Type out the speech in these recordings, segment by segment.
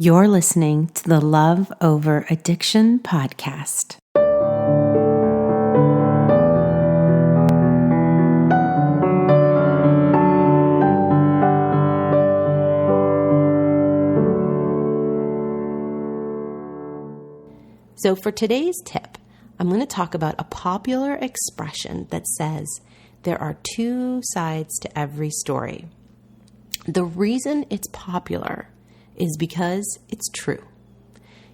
You're listening to the Love Over Addiction podcast. So for today's tip, I'm going to talk about a popular expression that says there are two sides to every story. The reason it's popular is because it's true.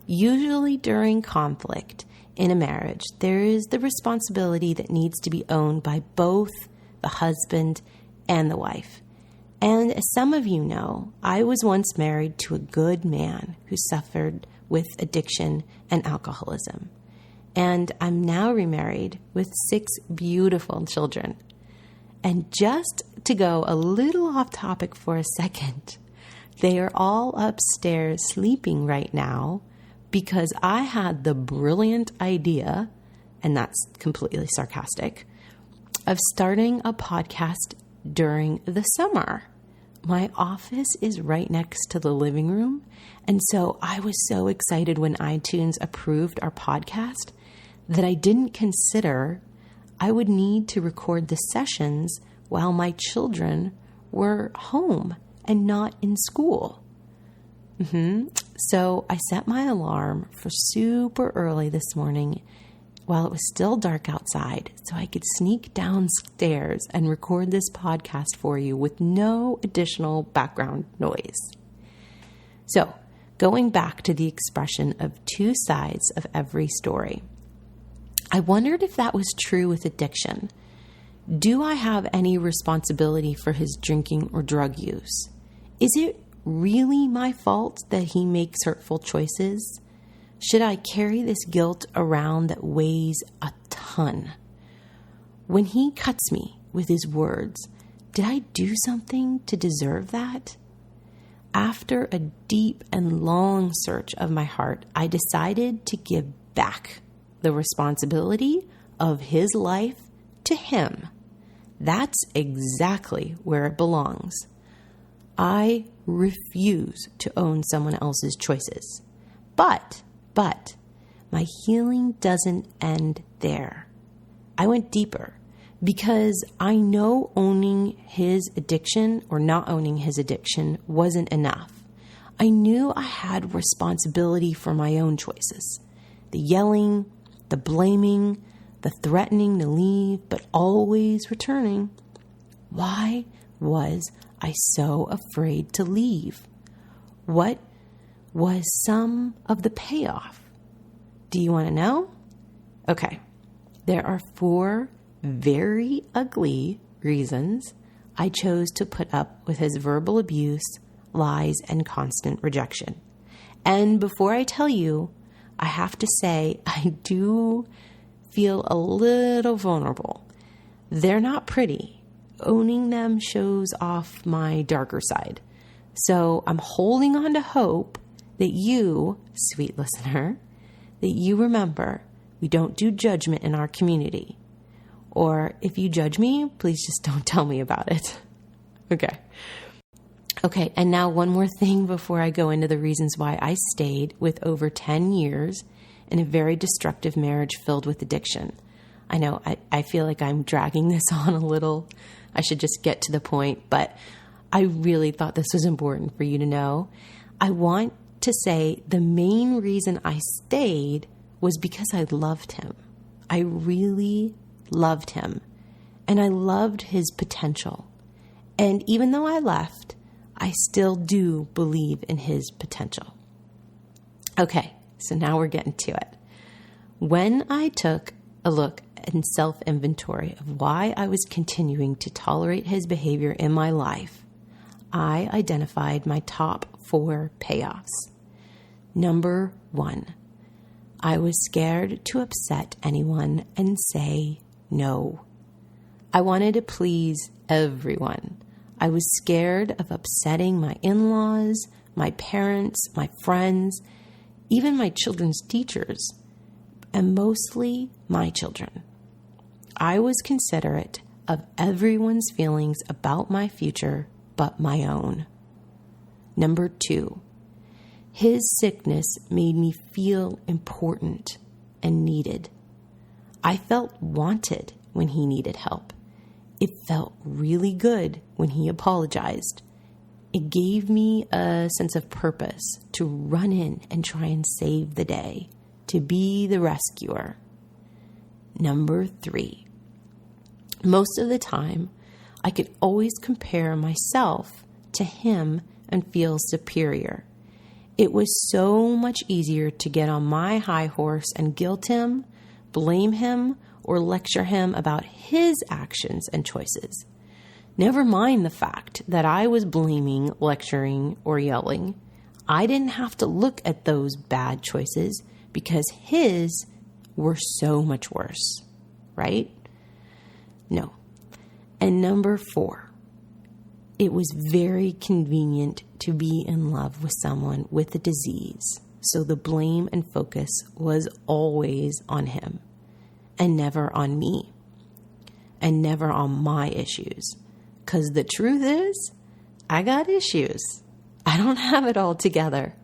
Usually during conflict in a marriage, there is the responsibility that needs to be owned by both the husband and the wife. And as some of you know, I was once married to a good man who suffered with addiction and alcoholism. And I'm now remarried with 6 beautiful children. And just to go a little off topic for a second, they are all upstairs sleeping right now because I had the brilliant idea, and that's completely sarcastic, of starting a podcast during the summer. My office is right next to the living room, and so I was so excited when iTunes approved our podcast that I didn't consider I would need to record the sessions while my children were home and not in school. So I set my alarm for super early this morning while it was still dark outside so I could sneak downstairs and record this podcast for you with no additional background noise. So going back to the expression of two sides of every story, I wondered if that was true with addiction. Do I have any responsibility for his drinking or drug use? Is it really my fault that he makes hurtful choices? Should I carry this guilt around that weighs a ton? When he cuts me with his words, did I do something to deserve that? After a deep and long search of my heart, I decided to give back the responsibility of his life to him. That's exactly where it belongs. I refuse to own someone else's choices. But my healing doesn't end there. I went deeper because I know owning his addiction or not owning his addiction wasn't enough. I knew I had responsibility for my own choices. The yelling, the blaming, the threatening to leave, but always returning. Why was I so afraid to leave? What was some of the payoff? Do you want to know? Okay, there are 4 very ugly reasons I chose to put up with his verbal abuse, lies, and constant rejection. And before I tell you, I have to say I do feel a little vulnerable. They're not pretty. Owning them shows off my darker side. So I'm holding on to hope that you, sweet listener, that you remember we don't do judgment in our community. Or if you judge me, please just don't tell me about it. Okay, and now one more thing before I go into the reasons why I stayed with over 10 years in a very destructive marriage filled with addiction. I know I feel like I'm dragging this on a little. I should just get to the point, but I really thought this was important for you to know. I want to say the main reason I stayed was because I loved him. I really loved him, and I loved his potential. And even though I left, I still do believe in his potential. Okay, so now we're getting to it. When I took a look and self-inventory of why I was continuing to tolerate his behavior in my life, I identified my top 4 payoffs. Number 1, I was scared to upset anyone and say no. I wanted to please everyone. I was scared of upsetting my in-laws, my parents, my friends, even my children's teachers, and mostly my children. I was considerate of everyone's feelings about my future but my own. Number 2, His sickness made me feel important and needed. I felt wanted when he needed help. It felt really good when he apologized. It gave me a sense of purpose to run in and try and save the day, to be the rescuer. Number 3, most of the time, I could always compare myself to him and feel superior. It was so much easier to get on my high horse and guilt him, blame him, or lecture him about his actions and choices. Never mind the fact that I was blaming, lecturing, or yelling. I didn't have to look at those bad choices because his were so much worse, right? No. And number 4, it was very convenient to be in love with someone with a disease, so the blame and focus was always on him, and never on me, and never on my issues. Because the truth is, I got issues. I don't have it all together.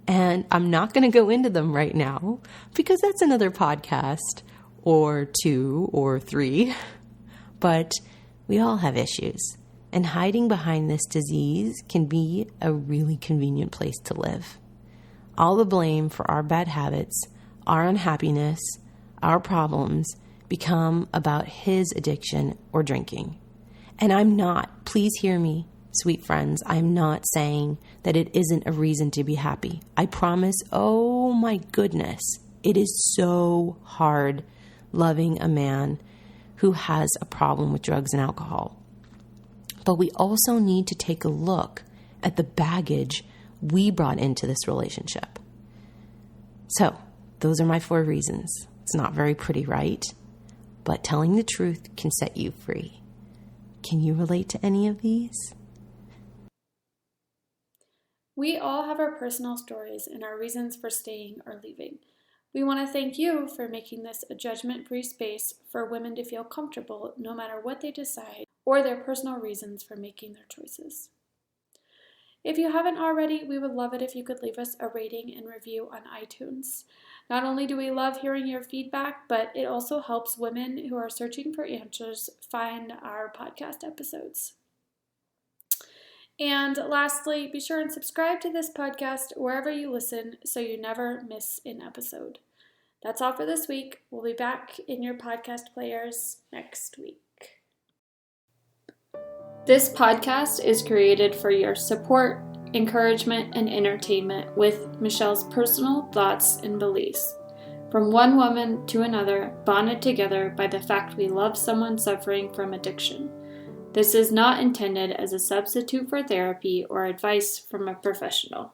And I'm not going to go into them right now because that's another podcast or 2 or 3. But we all have issues. And hiding behind this disease can be a really convenient place to live. All the blame for our bad habits, our unhappiness, our problems become about his addiction or drinking. And I'm not, please hear me, sweet friends, I'm not saying that it isn't a reason to be happy. I promise, oh my goodness, it is so hard loving a man who has a problem with drugs and alcohol. But we also need to take a look at the baggage we brought into this relationship. So, those are my 4 reasons. It's not very pretty, right? But telling the truth can set you free. Can you relate to any of these? We all have our personal stories and our reasons for staying or leaving. We want to thank you for making this a judgment-free space for women to feel comfortable no matter what they decide or their personal reasons for making their choices. If you haven't already, we would love it if you could leave us a rating and review on iTunes. Not only do we love hearing your feedback, but it also helps women who are searching for answers find our podcast episodes. And lastly, be sure and subscribe to this podcast wherever you listen so you never miss an episode. That's all for this week. We'll be back in your podcast players next week. This podcast is created for your support, encouragement, and entertainment with Michelle's personal thoughts and beliefs. From one woman to another, bonded together by the fact we love someone suffering from addiction. This is not intended as a substitute for therapy or advice from a professional.